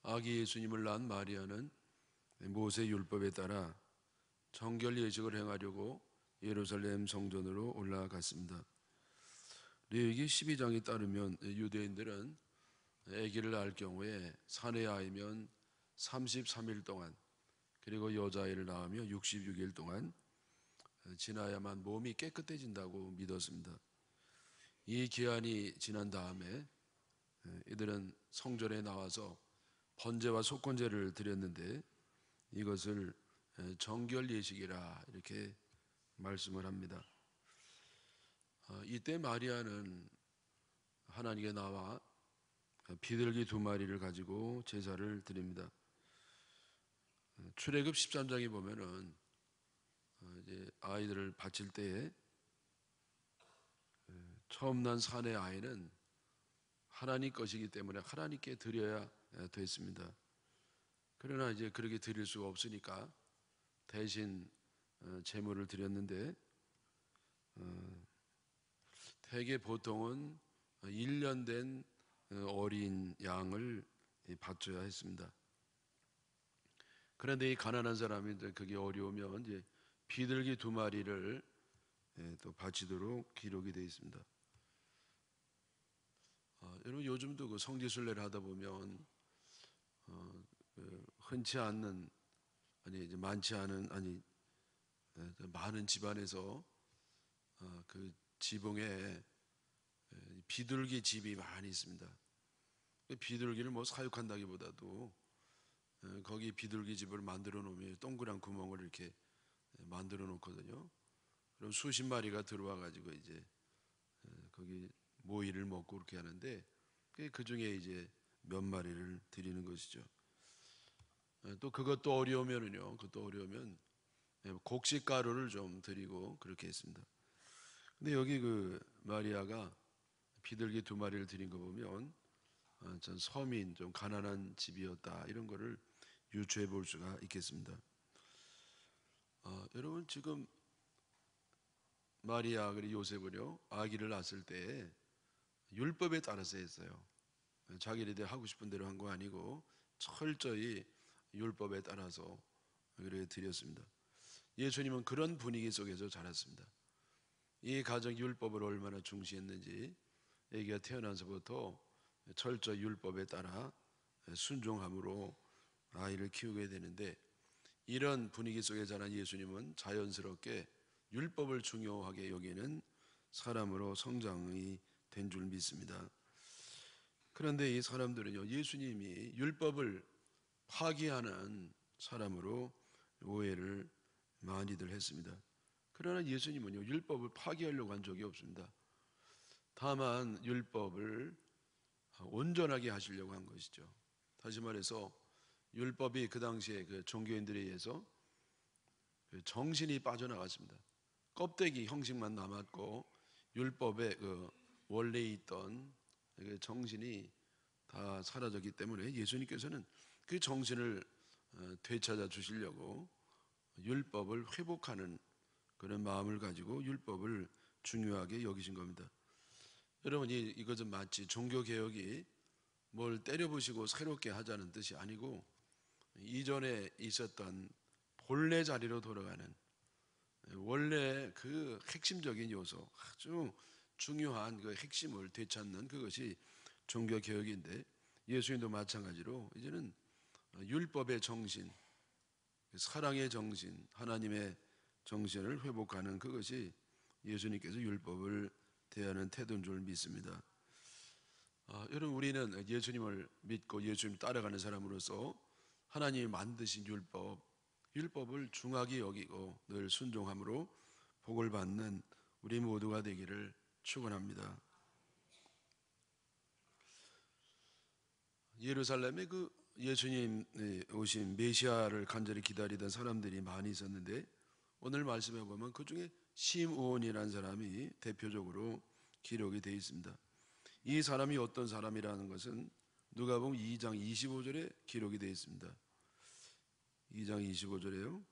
아기 예수님을 낳은 마리아는 모세 율법에 따라 정결 예식을 행하려고 예루살렘 성전으로 올라갔습니다. 레위기 12장에 따르면 유대인들은 아기를 낳을 경우에 사내 아이면 33일 동안, 그리고 여자아이를 낳으면 66일 동안 지나야만 몸이 깨끗해진다고 믿었습니다. 이 기한이 지난 다음에 이들은 성전에 나와서 번제와 속건제를 드렸는데 이것을 정결 예식이라 이렇게 말씀을 합니다. 이때 마리아는 하나님께 나와 비둘기 2마리를 가지고 제사를 드립니다. 출애굽 13장에 보면은 이제 아이들을 바칠 때에 처음 난 사내 아이는 하나님 것이기 때문에 하나님께 드려야 됐습니다. 그러나 이제 그렇게 드릴 수가 없으니까 대신 제물을 드렸는데 대개 보통은 1년 된 어린 양을 바쳐야 했습니다. 그런데 이 가난한 사람이 그게 어려우면 이제 비둘기 2마리를 또 바치도록 기록이 되어 있습니다. 여러분 요즘도 그 성지순례를 하다 보면 흔치 않는 이제 많지 않은 많은 집안에서 그 지붕에 비둘기 집이 많이 있습니다. 비둘기를 뭐 사육한다기보다도 거기 비둘기 집을 만들어 놓으면 동그란 구멍을 이렇게 만들어 놓거든요. 그럼 수십 마리가 들어와 가지고 이제 거기 모이를 먹고 그렇게 하는데 그 중에 이제 몇 마리를 드리는 것이죠. 또 그것도 어려우면은요, 그것도 어려우면 곡식 가루를 좀 드리고 그렇게 했습니다. 근데 여기 그 마리아가 비둘기 2마리를 드린 거 보면 전 서민, 좀 가난한 집이었다 이런 거를 유추해 볼 수가 있겠습니다. 여러분 지금 마리아 그리고 요셉은요 아기를 낳았을 때 율법에 따라서 했어요. 자기네들 하고 싶은 대로 한 거 아니고 철저히 율법에 따라서 그래 드렸습니다. 예수님은 그런 분위기 속에서 자랐습니다. 이 가정 율법을 얼마나 중시했는지 아기가 태어나서부터 철저히 율법에 따라 순종함으로 아이를 키우게 되는데 이런 분위기 속에 자란 예수님은 자연스럽게 율법을 중요하게 여기는 사람으로 성장이 된 줄 믿습니다. 그런데 이 사람들은요 예수님이 율법을 파기하는 사람으로 오해를 많이들 했습니다. 그러나 예수님은요 율법을 파기하려고 한 적이 없습니다. 다만 율법을 온전하게 하시려고 한 것이죠. 다시 말해서 율법이 그 당시에 그 종교인들에 의해서 그 정신이 빠져나갔습니다. 껍데기 형식만 남았고 율법의 그 원래 있던 그 정신이 다 사라졌기 때문에 예수님께서는 그 정신을 되찾아 주시려고 율법을 회복하는 그런 마음을 가지고 율법을 중요하게 여기신 겁니다. 여러분 이것은 마치 종교개혁이 뭘 때려부시고 새롭게 하자는 뜻이 아니고 이전에 있었던 본래 자리로 돌아가는 원래 그 핵심적인 요소, 아주 중요한 그 핵심을 되찾는 그것이 종교개혁인데 예수님도 마찬가지로 이제는 율법의 정신, 사랑의 정신, 하나님의 정신을 회복하는 그것이 예수님께서 율법을 대하는 태도인 줄 믿습니다. 여러분 우리는 예수님을 믿고 예수님 따라가는 사람으로서 하나님이 만드신 율법을 중하게 여기고 늘 순종함으로 복을 받는 우리 모두가 되기를 축원합니다. 예루살렘에 그 예수님 오신 메시아를 간절히 기다리던 사람들이 많이 있었는데 오늘 말씀해 보면 그 중에 심우온이라는 사람이 대표적으로 기록이 되어 있습니다. 이 사람이 어떤 사람이라는 것은 누가복음 2장 25절에 기록이 되어 있습니다. 2장 25절에요.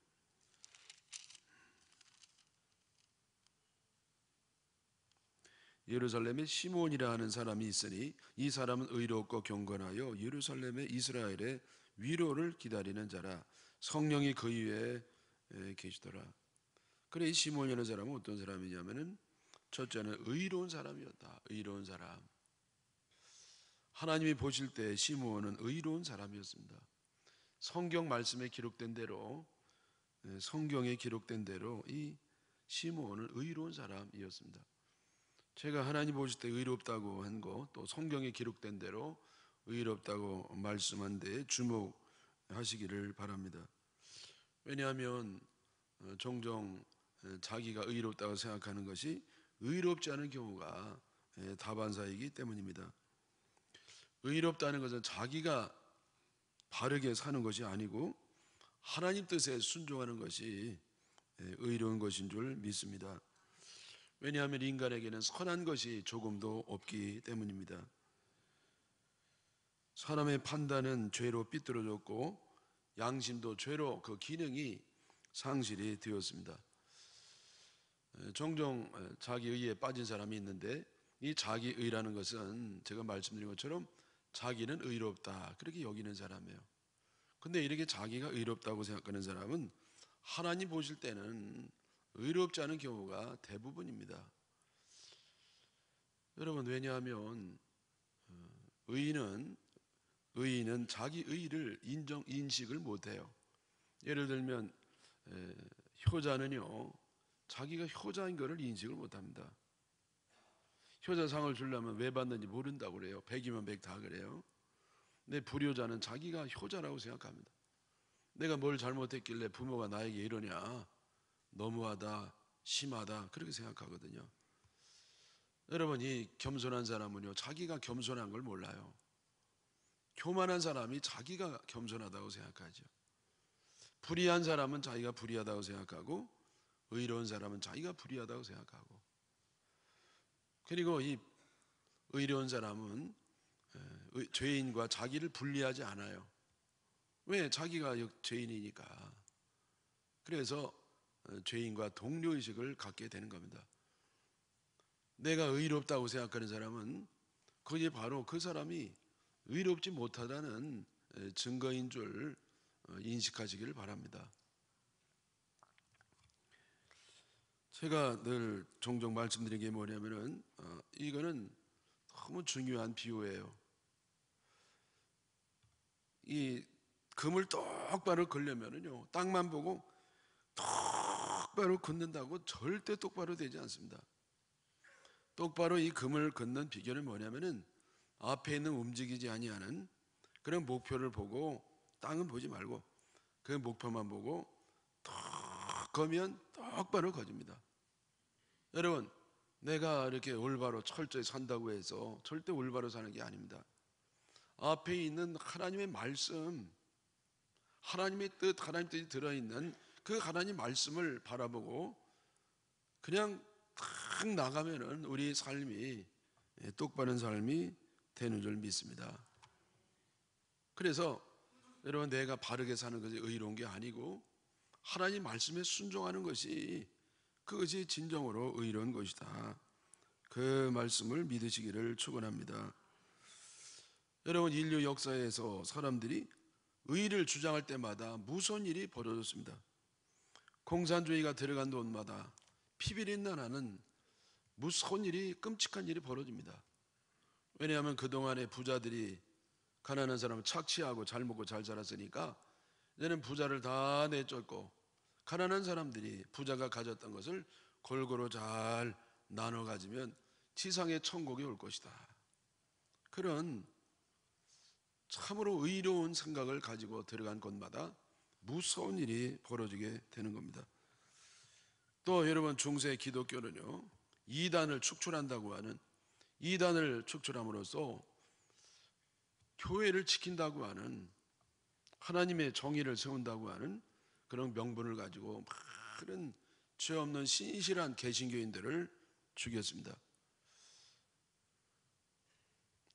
예루살렘에 시몬이라 하는 사람이 있으니 이 사람은 의롭고 경건하여 예루살렘의 이스라엘의 위로를 기다리는 자라. 성령이 그 위에 계시더라. 그래, 이 시몬이라는 사람은 어떤 사람이냐면은 첫째는 의로운 사람이었다. 의로운 사람. 하나님이 보실 때 시몬은 의로운 사람이었습니다. 성경 말씀에 기록된 대로, 성경에 기록된 대로 이 시몬은 의로운 사람이었습니다. 제가 하나님 보실 때 의롭다고 한 거, 또 성경에 기록된 대로 의롭다고 말씀한 데 주목하시기를 바랍니다. 왜냐하면 종종 자기가 의롭다고 생각하는 것이 의롭지 않은 경우가 다반사이기 때문입니다. 의롭다는 것은 자기가 바르게 사는 것이 아니고 하나님 뜻에 순종하는 것이 의로운 것인 줄 믿습니다. 왜냐하면 인간에게는 선한 것이 조금도 없기 때문입니다. 사람의 판단은 죄로 삐뚤어졌고 양심도 죄로 그 기능이 상실이 되었습니다. 종종 자기의에 빠진 사람이 있는데 이 자기의라는 것은 제가 말씀드린 것처럼 자기는 의롭다 그렇게 여기는 사람이에요. 근데 이렇게 자기가 의롭다고 생각하는 사람은 하나님 보실 때는 의롭지 않은 경우가 대부분입니다. 여러분, 왜냐하면 의인은 자기 의를 인식을 못해요. 예를 들면 효자는요, 자기가 효자인 것을 인식을 못합니다. 효자상을 주려면 왜 받는지 모른다고 그래요. 100이면 100 다 그래요. 근데 불효자는 자기가 효자라고 생각합니다. 내가 뭘 잘못했길래 부모가 나에게 이러냐, 너무하다, 심하다 그렇게 생각하거든요. 여러분, 이 겸손한 사람은요, 자기가 겸손한 걸 몰라요. 교만한 사람이 자기가 겸손하다고 생각하죠. 불의한 사람은 자기가 불의하다고 생각하고 의로운 사람은 자기가 불의하다고 생각하고, 그리고 이 의로운 사람은 죄인과 자기를 분리하지 않아요. 왜? 자기가 죄인이니까. 그래서 죄인과 동료의식을 갖게 되는 겁니다. 내가 의롭다고 생각하는 사람은 그게 바로 그 사람이 의롭지 못하다는 증거인 줄 인식하시기를 바랍니다. 제가 늘 종종 말씀드린 게 뭐냐면은 이거는 너무 중요한 비유예요. 이 금을 똑바로 걸려면은요, 땅만 보고 똑바로 긋는다고 절대 똑바로 되지 않습니다. 똑바로 이 금을 긋는 비결은 뭐냐면은 앞에 있는 움직이지 아니하는 그런 목표를 보고 땅은 보지 말고 그 목표만 보고 톡 거면 똑바로 거집니다. 여러분, 내가 이렇게 올바로 철저히 산다고 해서 절대 올바로 사는 게 아닙니다. 앞에 있는 하나님의 말씀, 하나님의 뜻, 하나님 뜻이 들어있는 그 하나님 말씀을 바라보고 그냥 탁 나가면은 우리 삶이 똑바른 삶이 되는 줄 믿습니다. 그래서 여러분, 내가 바르게 사는 것이 의로운 게 아니고 하나님 말씀에 순종하는 것이 그것이 진정으로 의로운 것이다. 그 말씀을 믿으시기를 축원합니다. 여러분, 인류 역사에서 사람들이 의를 주장할 때마다 무서운 일이 벌어졌습니다. 공산주의가 들어간 곳마다 피비린내 나는 무서운 일이, 끔찍한 일이 벌어집니다. 왜냐하면 그동안에 부자들이 가난한 사람을 착취하고 잘 먹고 잘 살았으니까 이제는 부자를 다 내쫓고 가난한 사람들이 부자가 가졌던 것을 골고루 잘 나눠 가지면 지상의 천국이 올 것이다. 그런 참으로 의로운 생각을 가지고 들어간 곳마다 무서운 일이 벌어지게 되는 겁니다. 또 여러분, 중세 기독교는요, 이단을 축출한다고 하는, 이단을 축출함으로써 교회를 지킨다고 하는, 하나님의 정의를 세운다고 하는 그런 명분을 가지고 많은 죄 없는 신실한 개신교인들을 죽였습니다.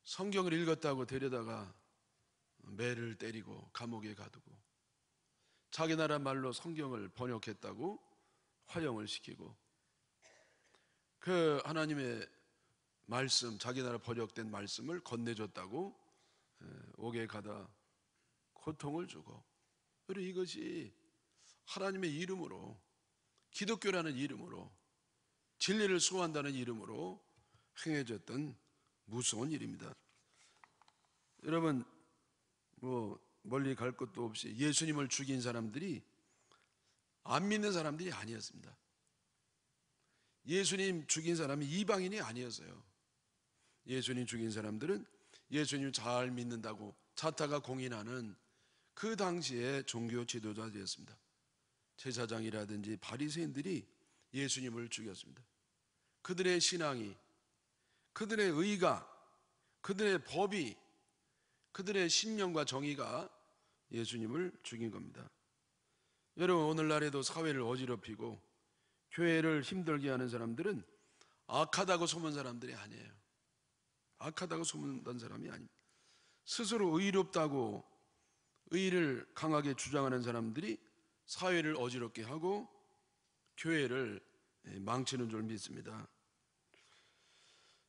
성경을 읽었다고 데려다가 매를 때리고 감옥에 가두고, 자기 나라 말로 성경을 번역했다고 화형을 시키고, 그 하나님의 말씀, 자기 나라 번역된 말씀을 건네줬다고 옥에 가다 고통을 주고, 그리고 이것이 하나님의 이름으로, 기독교라는 이름으로, 진리를 수호한다는 이름으로 행해졌던 무서운 일입니다. 여러분, 멀리 갈 것도 없이 예수님을 죽인 사람들이 안 믿는 사람들이 아니었습니다. 예수님 죽인 사람이 이방인이 아니었어요. 예수님 죽인 사람들은 예수님 잘 믿는다고 자타가 공인하는 그 당시의 종교 지도자들이었습니다. 제사장이라든지 바리새인들이 예수님을 죽였습니다. 그들의 신앙이, 그들의 의가, 그들의 법이, 그들의 신념과 정의가 예수님을 죽인 겁니다. 여러분, 오늘날에도 사회를 어지럽히고 교회를 힘들게 하는 사람들은 악하다고 소문 사람들이 아니에요. 악하다고 소문난 사람이 아닙니다. 스스로 의롭다고 의를 강하게 주장하는 사람들이 사회를 어지럽게 하고 교회를 망치는 줄 믿습니다.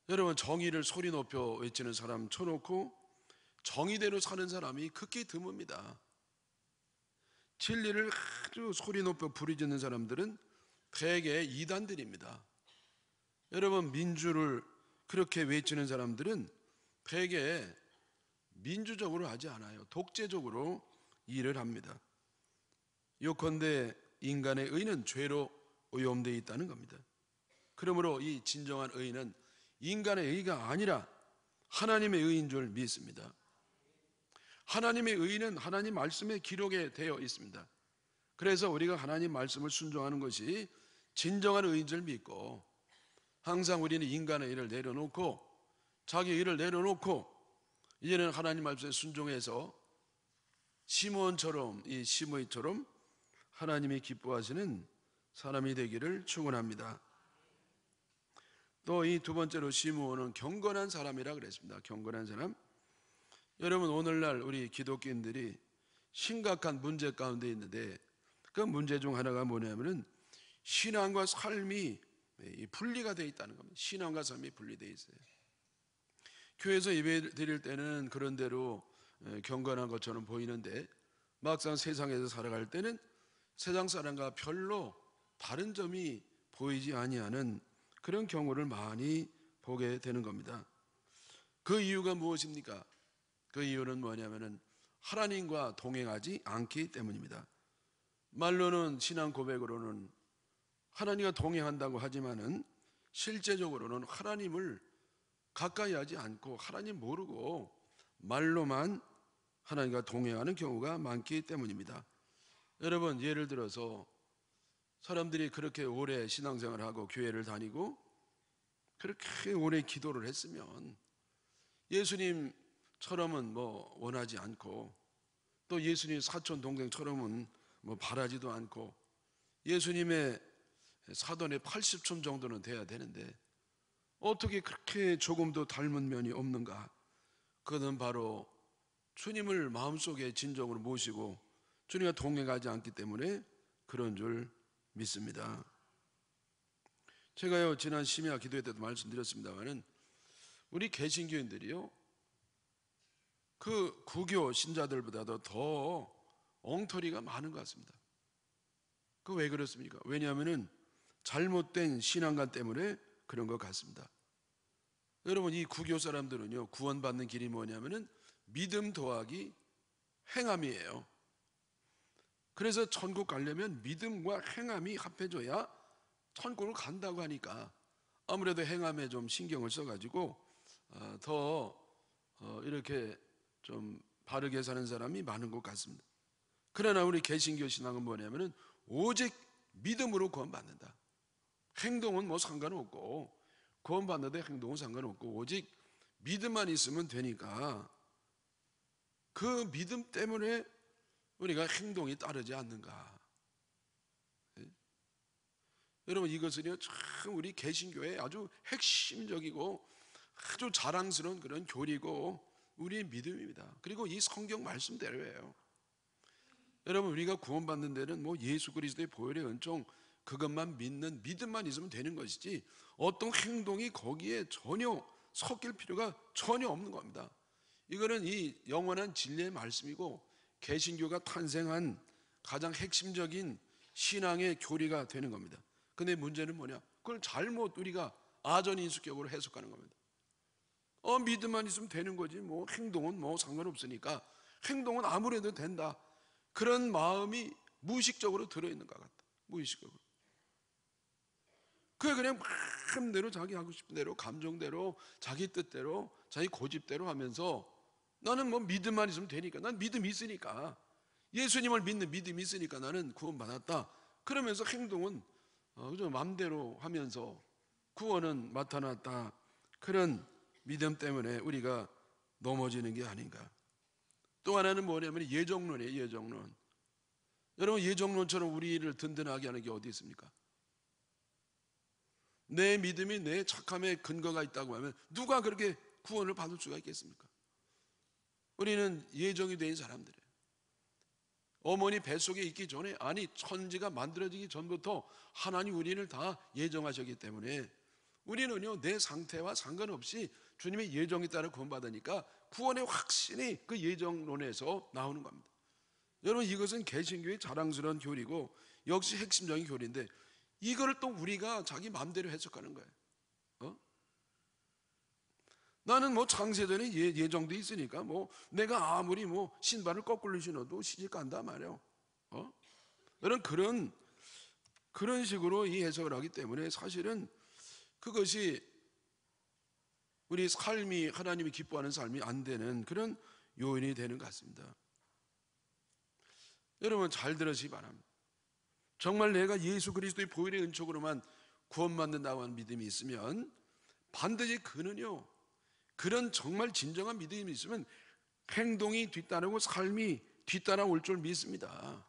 여러분, 정의를 소리 높여 외치는 사람 쳐놓고 정의대로 사는 사람이 극히 드뭅니다. 진리를 아주 소리 높여 부르짖는 사람들은 대개 이단들입니다. 여러분, 민주를 그렇게 외치는 사람들은 대개 민주적으로 하지 않아요. 독재적으로 일을 합니다. 요컨대 인간의 의는 죄로 오염되어 있다는 겁니다. 그러므로 이 진정한 의는 인간의 의가 아니라 하나님의 의인 줄 믿습니다. 하나님의 의는 하나님 말씀에 기록에 되어 있습니다. 그래서 우리가 하나님 말씀을 순종하는 것이 진정한 의인 줄 믿고, 항상 우리는 인간의 의를 내려놓고, 자기 의를 내려놓고 이제는 하나님 말씀에 순종해서 시므온처럼, 이 시므이처럼 하나님이 기뻐하시는 사람이 되기를 축원합니다. 또 이 두 번째로 시므온은 경건한 사람이라 그랬습니다. 경건한 사람. 여러분, 오늘날 우리 기독교인들이 심각한 문제 가운데 있는데, 그 문제 중 하나가 뭐냐면은 신앙과 삶이 분리가 되어 있다는 겁니다. 신앙과 삶이 분리되어 있어요. 교회에서 예배 드릴 때는 그런 대로 경건한 것처럼 보이는데, 막상 세상에서 살아갈 때는 세상 사람과 별로 다른 점이 보이지 아니하는 그런 경우를 많이 보게 되는 겁니다. 그 이유가 무엇입니까? 그 이유는 뭐냐면은 하나님과 동행하지 않기 때문입니다. 말로는, 신앙 고백으로는 하나님과 동행한다고 하지만은 실제적으로는 하나님을 가까이 하지 않고 하나님 모르고 말로만 하나님과 동행하는 경우가 많기 때문입니다. 여러분, 예를 들어서 사람들이 그렇게 오래 신앙생활을 하고 교회를 다니고 그렇게 오래 기도를 했으면 예수님처럼은 원하지 않고, 또 예수님 사촌 동생처럼은 바라지도 않고, 예수님의 사돈의 80촌 정도는 돼야 되는데 어떻게 그렇게 조금도 닮은 면이 없는가? 그것은 바로 주님을 마음속에 진정으로 모시고 주님과 동행하지 않기 때문에 그런 줄 믿습니다. 제가요, 지난 심야 기도회 때도 말씀드렸습니다만은 우리 개신교인들이요, 그 구교 신자들보다도 더 엉터리가 많은 것 같습니다. 그 왜 그렇습니까? 왜냐하면은 잘못된 신앙관 때문에 그런 것 같습니다. 여러분, 이 구교 사람들은요, 구원받는 길이 뭐냐면은 믿음 더하기 행함이에요. 그래서 천국 가려면 믿음과 행함이 합해져야 천국을 간다고 하니까 아무래도 행함에 좀 신경을 써가지고 더 이렇게 좀 바르게 사는 사람이 많은 것 같습니다. 그러나 우리 개신교 신앙은 뭐냐면은 오직 믿음으로 구원받는다. 행동은 상관없고, 구원받는데 행동은 상관없고 오직 믿음만 있으면 되니까 그 믿음 때문에 우리가 행동이 따르지 않는가. 여러분, 이것은요, 참 우리 개신교의 아주 핵심적이고 아주 자랑스러운 그런 교리고 우리의 믿음입니다. 그리고 이 성경 말씀대로예요. 여러분, 우리가 구원받는 데는 예수 그리스도의 보혈의 은총, 그것만 믿는 믿음만 있으면 되는 것이지 어떤 행동이 거기에 전혀 섞일 필요가 전혀 없는 겁니다. 이거는 이 영원한 진리의 말씀이고 개신교가 탄생한 가장 핵심적인 신앙의 교리가 되는 겁니다. 근데 문제는 뭐냐? 그걸 잘못 우리가 아전인수격으로 해석하는 겁니다. 믿음만 있으면 되는 거지 뭐 행동은 뭐 상관없으니까 행동은 아무래도 된다. 그런 마음이 무의식적으로 들어있는 것 같다. 무의식적으로. 그게 그냥 마음대로 자기 하고 싶은 대로 감정대로 자기 뜻대로 자기 고집대로 하면서 나는 뭐 믿음만 있으면 되니까 난 믿음이 있으니까 예수님을 믿는 믿음이 있으니까 나는 구원받았다. 그러면서 행동은 그저 마음대로 하면서 구원은 나타났다. 그런 믿음 때문에 우리가 넘어지는 게 아닌가. 또 하나는 뭐냐면 예정론이에요. 예정론. 여러분 예정론처럼 우리를 든든하게 하는 게 어디 있습니까? 내 믿음이 내 착함의 근거가 있다고 하면 누가 그렇게 구원을 받을 수가 있겠습니까? 우리는 예정이 된 사람들이에요. 어머니 뱃속에 있기 전에 아니 천지가 만들어지기 전부터 하나님 우리를 다 예정하셨기 때문에 우리는요 내 상태와 상관없이 주님의 예정에 따라 구원받으니까 구원의 확신이 그 예정론에서 나오는 겁니다. 여러분 이것은 개신교의 자랑스러운 교리고 역시 핵심적인 교리인데 이걸 또 우리가 자기 마음대로 해석하는 거예요. 나는 뭐 창세전에 예정돼 있으니까 뭐 내가 아무리 뭐 신발을 거꾸로 신어도 시집 간다 말이에요. 여러분 그런 식으로 이 해석을 하기 때문에 사실은 그것이 우리 삶이 하나님이 기뻐하는 삶이 안 되는 그런 요인이 되는 것 같습니다. 여러분 잘 들으시기 바랍니다. 정말 내가 예수 그리스도의 보혈의 은총으로만 구원받는다고 하는 믿음이 있으면 반드시 그는요 그런 정말 진정한 믿음이 있으면 행동이 뒤따르고 삶이 뒤따라올 줄 믿습니다.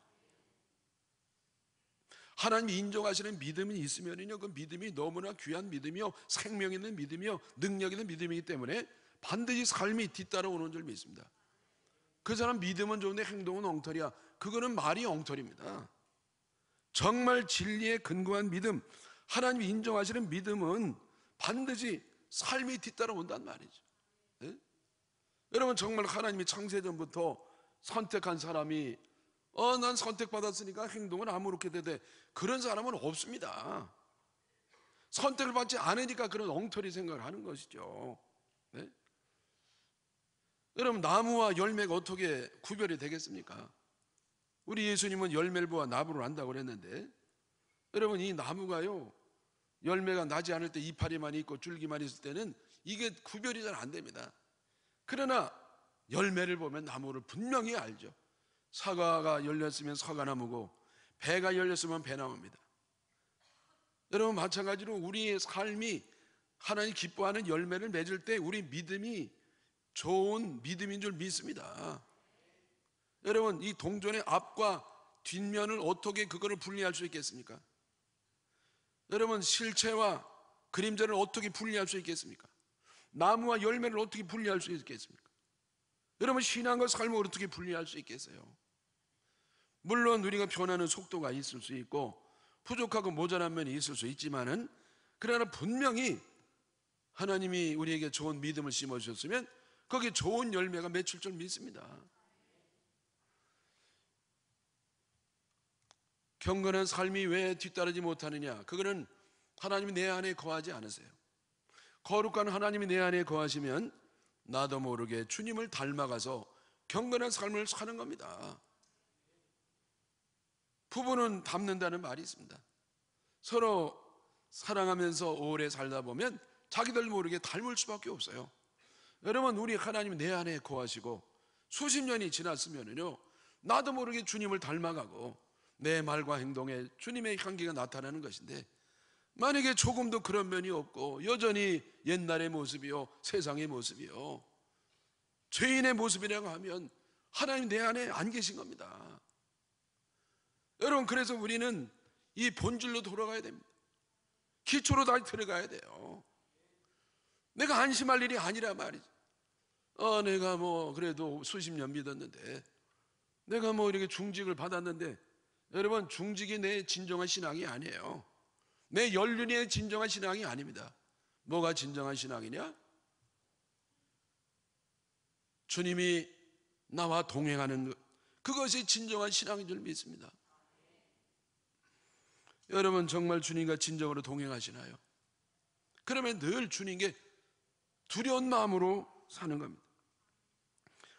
하나님이 인정하시는 믿음이 있으면요 그 믿음이 너무나 귀한 믿음이요 생명 있는 믿음이요 능력 있는 믿음이기 때문에 반드시 삶이 뒤따라오는 줄 믿습니다. 그 사람 믿음은 좋은데 행동은 엉터리야. 그거는 말이 엉터리입니다. 정말 진리에 근거한 믿음, 하나님이 인정하시는 믿음은 반드시 삶이 뒤따라온단 말이죠. 네? 여러분 정말 하나님이 창세전부터 선택한 사람이 난 선택받았으니까 행동은 아무렇게 되되 그런 사람은 없습니다. 선택을 받지 않으니까 그런 엉터리 생각을 하는 것이죠. 네? 여러분 나무와 열매가 어떻게 구별이 되겠습니까? 우리 예수님은 열매를 나무를 안다고 그랬는데 여러분 이 나무가요 열매가 나지 않을 때 이파리만 있고 줄기만 있을 때는 이게 구별이 잘 안 됩니다. 그러나 열매를 보면 나무를 분명히 알죠. 사과가 열렸으면 사과나무고 배가 열렸으면 배나무입니다. 여러분 마찬가지로 우리의 삶이 하나님 기뻐하는 열매를 맺을 때 우리 믿음이 좋은 믿음인 줄 믿습니다. 여러분 이 동전의 앞과 뒷면을 어떻게 그거를 분리할 수 있겠습니까? 여러분 실체와 그림자를 어떻게 분리할 수 있겠습니까? 나무와 열매를 어떻게 분리할 수 있겠습니까? 여러분 신앙과 삶을 어떻게 분리할 수 있겠어요? 물론 우리가 변하는 속도가 있을 수 있고 부족하고 모자란 면이 있을 수 있지만은 그러나 분명히 하나님이 우리에게 좋은 믿음을 심어주셨으면 거기에 좋은 열매가 맺힐 줄 믿습니다. 경건한 삶이 왜 뒤따르지 못하느냐? 그거는 하나님이 내 안에 거하지 않으세요. 거룩한 하나님이 내 안에 거하시면 나도 모르게 주님을 닮아가서 경건한 삶을 사는 겁니다. 부부는 닮는다는 말이 있습니다. 서로 사랑하면서 오래 살다 보면 자기들 모르게 닮을 수밖에 없어요. 여러분 우리 하나님이 내 안에 거하시고 수십 년이 지났으면요 나도 모르게 주님을 닮아가고 내 말과 행동에 주님의 향기가 나타나는 것인데 만약에 조금도 그런 면이 없고 여전히 옛날의 모습이요 세상의 모습이요 죄인의 모습이라고 하면 하나님 내 안에 안 계신 겁니다. 여러분 그래서 우리는 이 본질로 돌아가야 됩니다. 기초로 다시 들어가야 돼요. 내가 안심할 일이 아니라 말이죠. 내가 뭐 그래도 수십 년 믿었는데 내가 뭐 이렇게 중직을 받았는데 여러분, 중직이 내 진정한 신앙이 아니에요. 내 연륜이 내 진정한 신앙이 아닙니다. 뭐가 진정한 신앙이냐? 주님이 나와 동행하는 것, 그것이 진정한 신앙인 줄 믿습니다. 여러분, 정말 주님과 진정으로 동행하시나요? 그러면 늘 주님께 두려운 마음으로 사는 겁니다.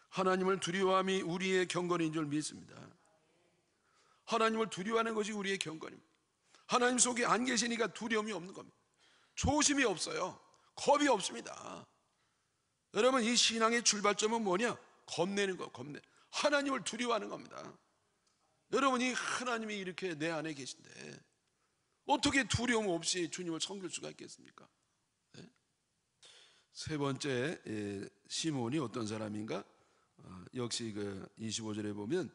하나님을 두려워함이 우리의 경건인 줄 믿습니다. 하나님을 두려워하는 것이 우리의 경건입니다. 하나님 속에 안 계시니까 두려움이 없는 겁니다. 조심이 없어요. 겁이 없습니다. 여러분, 이 신앙의 출발점은 뭐냐? 겁내는 거, 하나님을 두려워하는 겁니다. 여러분이 하나님이 이렇게 내 안에 계신데 어떻게 두려움 없이 주님을 섬길 수가 있겠습니까? 네? 세 번째, 시몬이 어떤 사람인가? 역시 그 25절에 보면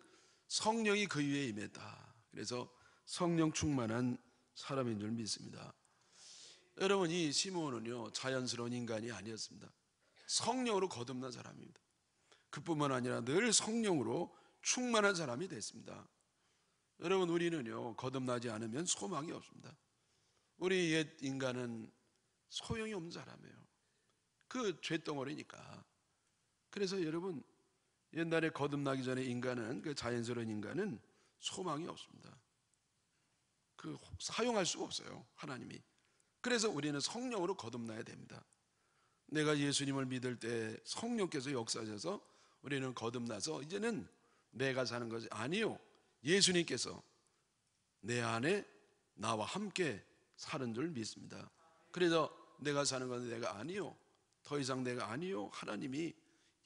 성령이 그 위에 임했다. 그래서 성령 충만한 사람인 줄 믿습니다. 여러분, 이 시몬은요, 자연스러운 인간이 아니었습니다. 성령으로 거듭난 사람입니다. 그뿐만 아니라 늘 성령으로 충만한 사람이 됐습니다. 여러분, 우리는요, 거듭나지 않으면 소망이 없습니다. 우리 옛 인간은 소용이 없는 사람이에요. 그 죄덩어리니까. 그래서 여러분, 옛날에 거듭나기 전에 인간은, 그 자연스러운 인간은 소망이 없습니다. 그 사용할 수가 없어요, 하나님이. 그래서 우리는 성령으로 거듭나야 됩니다. 내가 예수님을 믿을 때 성령께서 역사하셔서 우리는 거듭나서 이제는 내가 사는 것이 아니요, 예수님께서 내 안에 나와 함께 사는 줄 믿습니다. 그래서 내가 사는 것은 내가 아니요, 더 이상 내가 아니요, 하나님이,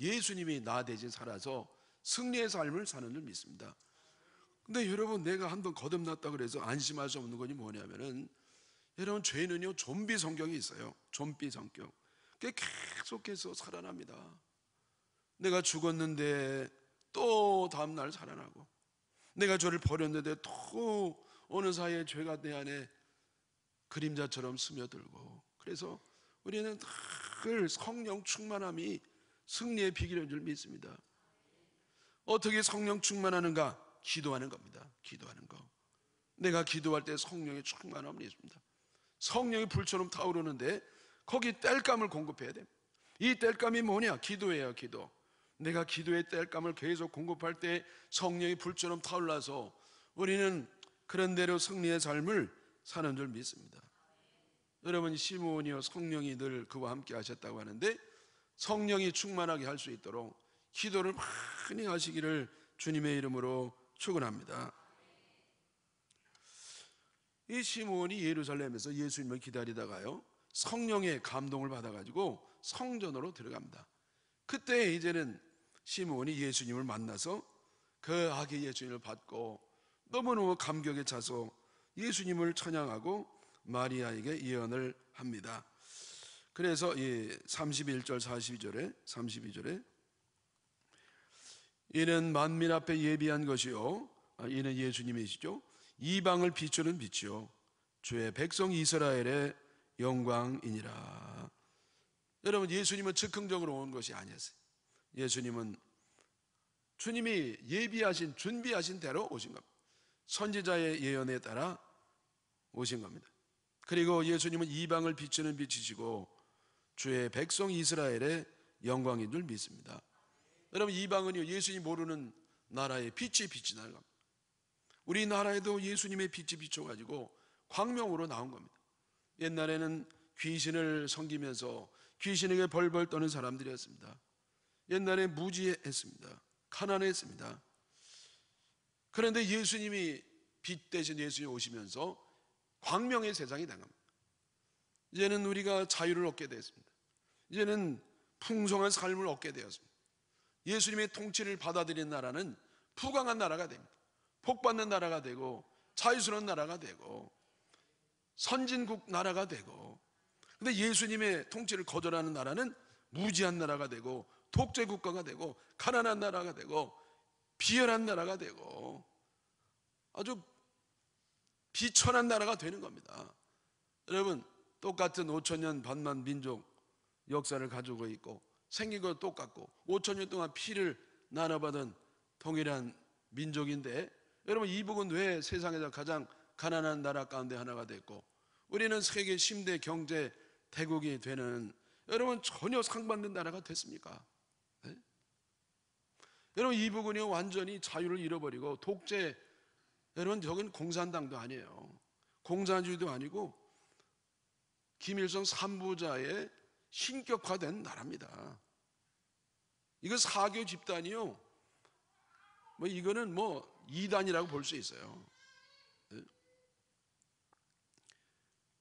예수님이 나 대신 살아서 승리의 삶을 사는 줄 믿습니다. 근데 여러분, 내가 한번 거듭났다 그래서 안심할 수 없는 것이 뭐냐면은, 여러분, 죄는요 좀비 성격이 있어요. 좀비 성격. 그게 계속해서 살아납니다. 내가 죽었는데 또 다음날 살아나고, 내가 죄를 버렸는데 또 어느 사이에 죄가 내 안에 그림자처럼 스며들고. 그래서 우리는 늘 성령 충만함이 승리의 비결인 줄 믿습니다. 어떻게 성령 충만하는가? 기도하는 겁니다. 기도하는 거. 내가 기도할 때 성령의 충만함이 있습니다. 성령이 불처럼 타오르는데 거기 땔감을 공급해야 됩니다. 이 땔감이 뭐냐? 기도예요, 기도. 내가 기도의 땔감을 계속 공급할 때 성령이 불처럼 타올라서 우리는 그런 대로 승리의 삶을 사는 줄 믿습니다. 여러분, 시몬이요, 성령이 늘 그와 함께 하셨다고 하는데, 성령이 충만하게 할 수 있도록 기도를 많이 하시기를 주님의 이름으로 축원합니다. 이 시몬이 예루살렘에서 예수님을 기다리다가요, 성령의 감동을 받아가지고 성전으로 들어갑니다. 그때 이제는 시몬이 예수님을 만나서 그 아기 예수님을 받고 너무너무 감격에 차서 예수님을 찬양하고 마리아에게 예언을 합니다. 그래서 이 31절 32절에 이는 만민 앞에 예비한 것이요, 이는 예수님이시죠. 이방을 비추는 빛이요, 주의 백성 이스라엘의 영광이니라. 여러분, 예수님은 즉흥적으로 온 것이 아니었어요. 예수님은 주님이 예비하신, 준비하신 대로 오신 겁니다. 선지자의 예언에 따라 오신 겁니다. 그리고 예수님은 이방을 비추는 빛이시고 주의 백성 이스라엘의 영광인 줄 믿습니다. 여러분, 이방은요, 예수님 모르는 나라의 빛이 나는 겁니다. 우리나라에도 예수님의 빛이 비춰가지고 광명으로 나온 겁니다. 옛날에는 귀신을 섬기면서 귀신에게 벌벌 떠는 사람들이었습니다. 옛날에 무지했습니다. 가난했습니다. 그런데 예수님이 빛 대신 예수님이 오시면서 광명의 세상이 된 겁니다. 이제는 우리가 자유를 얻게 되었습니다. 이제는 풍성한 삶을 얻게 되었습니다. 예수님의 통치를 받아들인 나라는 부강한 나라가 됩니다. 복받는 나라가 되고 자유스러운 나라가 되고 선진국 나라가 되고. 근데 예수님의 통치를 거절하는 나라는 무지한 나라가 되고 독재 국가가 되고 가난한 나라가 되고 비열한 나라가 되고 아주 비천한 나라가 되는 겁니다. 여러분, 똑같은 5,000년 반만 민족 역사를 가지고 있고 생긴 건 똑같고 5,000년 동안 피를 나눠받은 동일한 민족인데, 여러분, 이북은 왜 세상에서 가장 가난한 나라 가운데 하나가 됐고 우리는 세계 10대 경제 대국이 되는, 여러분, 전혀 상반된 나라가 됐습니까? 네? 여러분, 이북은요 완전히 자유를 잃어버리고 독재, 여러분 저건 공산당도 아니에요. 공산주의도 아니고 김일성 3부자의 신격화된 나라입니다. 이거 사교 집단이요, 이거는 이단이라고 볼 수 있어요. 네?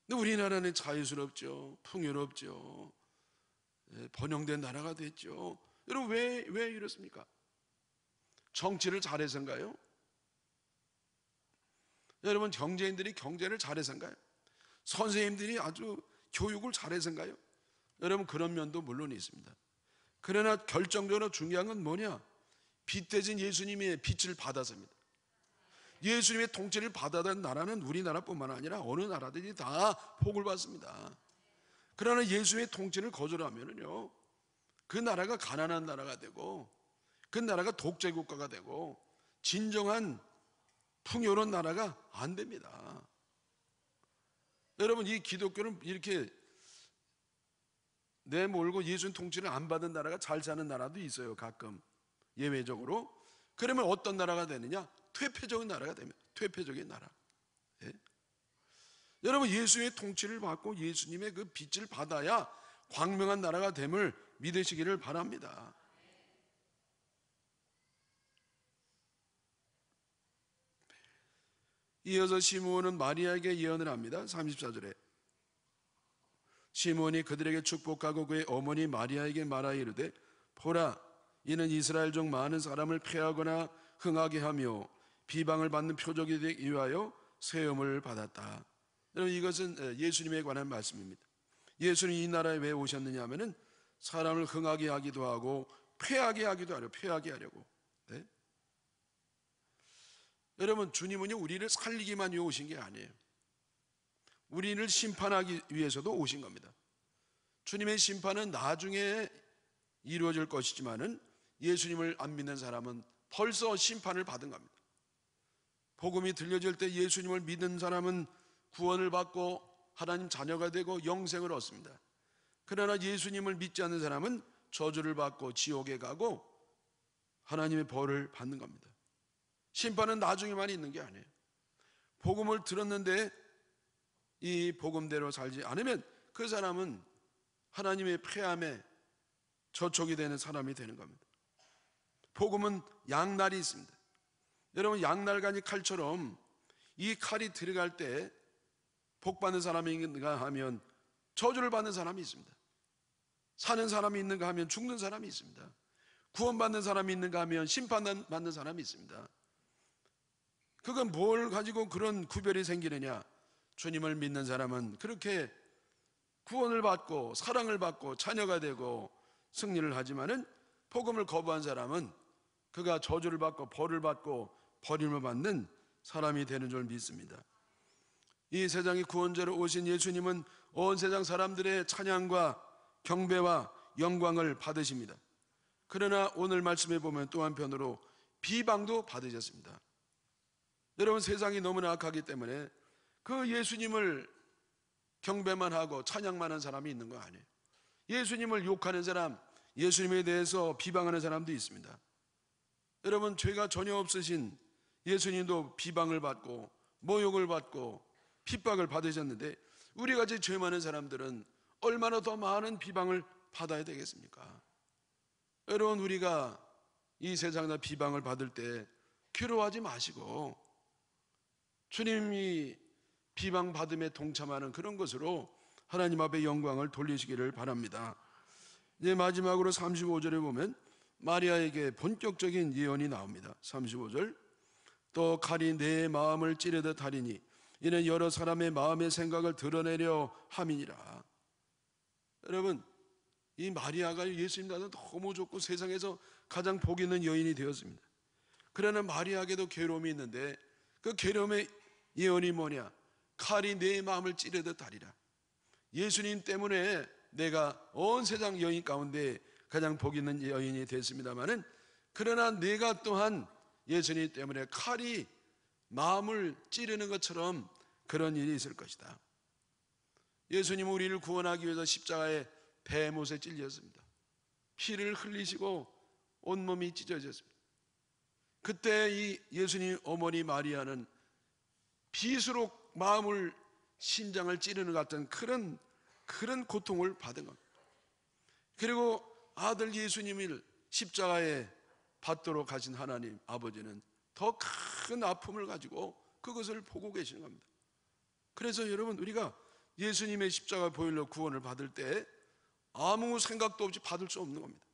근데 우리나라는 자유스럽죠, 풍요롭죠, 번영된 나라가 됐죠. 여러분, 왜 이렇습니까? 정치를 잘해서인가요? 여러분, 경제인들이 경제를 잘해서인가요? 선생님들이 아주 교육을 잘해서인가요? 여러분, 그런 면도 물론 있습니다. 그러나 결정적으로 중요한 건 뭐냐? 빛대신 예수님의 빛을 받아서입니다. 예수님의 통치를 받아든 나라는 우리나라뿐만 아니라 어느 나라들이 다 복을 받습니다. 그러나 예수님의 통치를 거절하면은요, 그 나라가 가난한 나라가 되고 그 나라가 독재 국가가 되고 진정한 풍요로운 나라가 안 됩니다. 여러분, 이 기독교는 이렇게 내몰고 예수님 통치를 안 받은 나라가 잘 사는 나라도 있어요, 가끔 예외적으로. 그러면 어떤 나라가 되느냐? 퇴폐적인 나라가 됩니다. 퇴폐적인 나라. 예? 여러분, 예수의 통치를 받고 예수님의 그 빛을 받아야 광명한 나라가 됨을 믿으시기를 바랍니다. 이어서 시므온은 마리아에게 예언을 합니다. 34절에 시므온이 그들에게 축복하고 그의 어머니 마리아에게 말하여 이르되, 보라, 이는 이스라엘 중 많은 사람을 패하거나 흥하게 하며 비방을 받는 표적이 되기 위하여 세움을 받았다. 여러분, 이것은 예수님에 관한 말씀입니다. 예수님이 이 나라에 왜 오셨느냐 하면은 사람을 흥하게 하기도 하고 패하게 하기도 하려고, 패하게 하려고. 네? 여러분, 주님은요 우리를 살리기만 위해 오신 게 아니에요. 우리를 심판하기 위해서도 오신 겁니다. 주님의 심판은 나중에 이루어질 것이지만은 예수님을 안 믿는 사람은 벌써 심판을 받은 겁니다. 복음이 들려질 때 예수님을 믿는 사람은 구원을 받고 하나님 자녀가 되고 영생을 얻습니다. 그러나 예수님을 믿지 않는 사람은 저주를 받고 지옥에 가고 하나님의 벌을 받는 겁니다. 심판은 나중에만 있는 게 아니에요. 복음을 들었는데 이 복음대로 살지 않으면 그 사람은 하나님의 폐함에 저촉이 되는 사람이 되는 겁니다. 복음은 양날이 있습니다. 여러분, 양날간이 칼처럼 이 칼이 들어갈 때 복 받는 사람이 있는가 하면 저주를 받는 사람이 있습니다. 사는 사람이 있는가 하면 죽는 사람이 있습니다. 구원받는 사람이 있는가 하면 심판받는 사람이 있습니다. 그건 뭘 가지고 그런 구별이 생기느냐? 주님을 믿는 사람은 그렇게 구원을 받고 사랑을 받고 자녀가 되고 승리를 하지만은 복음을 거부한 사람은 그가 저주를 받고 벌을 받고 버림을 받는 사람이 되는 줄 믿습니다. 이 세상의 구원자로 오신 예수님은 온 세상 사람들의 찬양과 경배와 영광을 받으십니다. 그러나 오늘 말씀에 보면 또 한편으로 비방도 받으셨습니다. 여러분, 세상이 너무나 악하기 때문에 그 예수님을 경배만 하고 찬양만 하는 사람이 있는 거 아니에요. 예수님을 욕하는 사람, 예수님에 대해서 비방하는 사람도 있습니다. 여러분, 죄가 전혀 없으신 예수님도 비방을 받고 모욕을 받고 핍박을 받으셨는데 우리같이 죄 많은 사람들은 얼마나 더 많은 비방을 받아야 되겠습니까? 여러분, 우리가 이 세상에서 비방을 받을 때 괴로워하지 마시고 주님이 비방받음에 동참하는 그런 것으로 하나님 앞에 영광을 돌리시기를 바랍니다. 이제 마지막으로 35절에 보면 마리아에게 본격적인 예언이 나옵니다. 35절, 또 칼이 내 마음을 찌르듯 하리니 이는 여러 사람의 마음의 생각을 드러내려 함이니라. 여러분, 이 마리아가 예수님과는 너무 좋고 세상에서 가장 복 있는 여인이 되었습니다. 그러나 마리아에게도 괴로움이 있는데 그 괴로움의 예언이 뭐냐? 칼이 내 마음을 찌르듯 하리라. 예수님 때문에 내가 온 세상 여인 가운데 가장 복 있는 여인이 됐습니다마는, 그러나 내가 또한 예수님 때문에 칼이 마음을 찌르는 것처럼 그런 일이 있을 것이다. 예수님은 우리를 구원하기 위해서 십자가에 배못에 찔렸습니다. 피를 흘리시고 온몸이 찢어졌습니다. 그때 이 예수님 어머니 마리아는 비수록 마음을, 심장을 찌르는 것 같은 그런 고통을 받은 겁니다. 그리고 아들 예수님을 십자가에 받도록 하신 하나님 아버지는 더 큰 아픔을 가지고 그것을 보고 계시는 겁니다. 그래서 여러분, 우리가 예수님의 십자가 보혈로 구원을 받을 때 아무 생각도 없이 받을 수 없는 겁니다.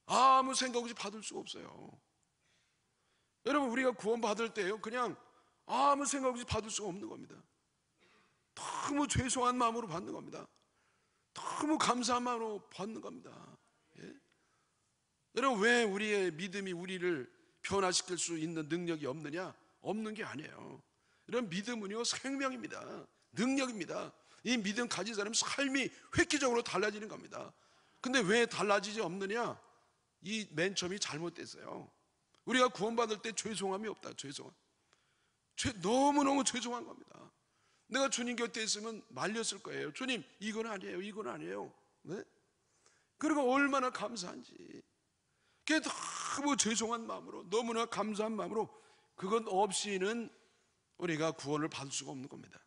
아무 생각 없이 받을 수가 없어요. 여러분, 우리가 구원 받을 때요, 그냥 아무 생각 없이 받을 수가 없는 겁니다. 너무 죄송한 마음으로 받는 겁니다. 너무 감사한 마음으로 받는 겁니다. 예? 여러분, 왜 우리의 믿음이 우리를 변화시킬 수 있는 능력이 없느냐? 없는 게 아니에요. 이런 믿음은요, 생명입니다. 능력입니다. 이 믿음 가진 사람은 삶이 획기적으로 달라지는 겁니다. 근데 왜 달라지지 없느냐? 이 맨 처음이 잘못됐어요. 우리가 구원받을 때 죄송함이 없다. 죄송함. 너무너무 죄송한 겁니다. 내가 주님 곁에 있으면 말렸을 거예요. 주님, 이건 아니에요. 이건 아니에요. 네? 그리고 얼마나 감사한지. 그게 너무 죄송한 마음으로, 너무나 감사한 마음으로, 그것 없이는 우리가 구원을 받을 수가 없는 겁니다.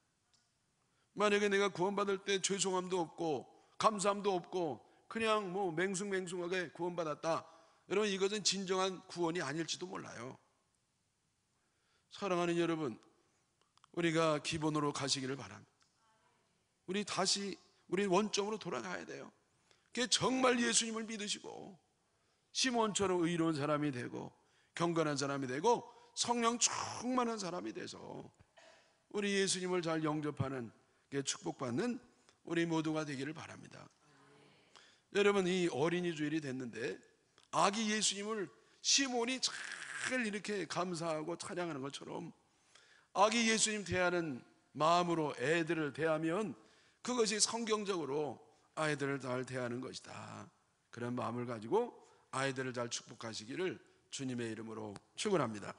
만약에 내가 구원받을 때 죄송함도 없고 감사함도 없고 그냥 뭐 맹숭맹숭하게 구원받았다, 여러분, 이것은 진정한 구원이 아닐지도 몰라요. 사랑하는 여러분, 우리가 기본으로 가시기를 바랍니다. 우리 원점으로 돌아가야 돼요. 그게 정말 예수님을 믿으시고 시몬처럼 의로운 사람이 되고 경건한 사람이 되고 성령 충만한 사람이 돼서 우리 예수님을 잘 영접하는, 축복받는 우리 모두가 되기를 바랍니다. 여러분, 이 어린이 주일이 됐는데 아기 예수님을 시몬이 잘 이렇게 감사하고 찬양하는 것처럼 아기 예수님 대하는 마음으로 애들을 대하면 그것이 성경적으로 아이들을 잘 대하는 것이다. 그런 마음을 가지고 아이들을 잘 축복하시기를 주님의 이름으로 축원합니다.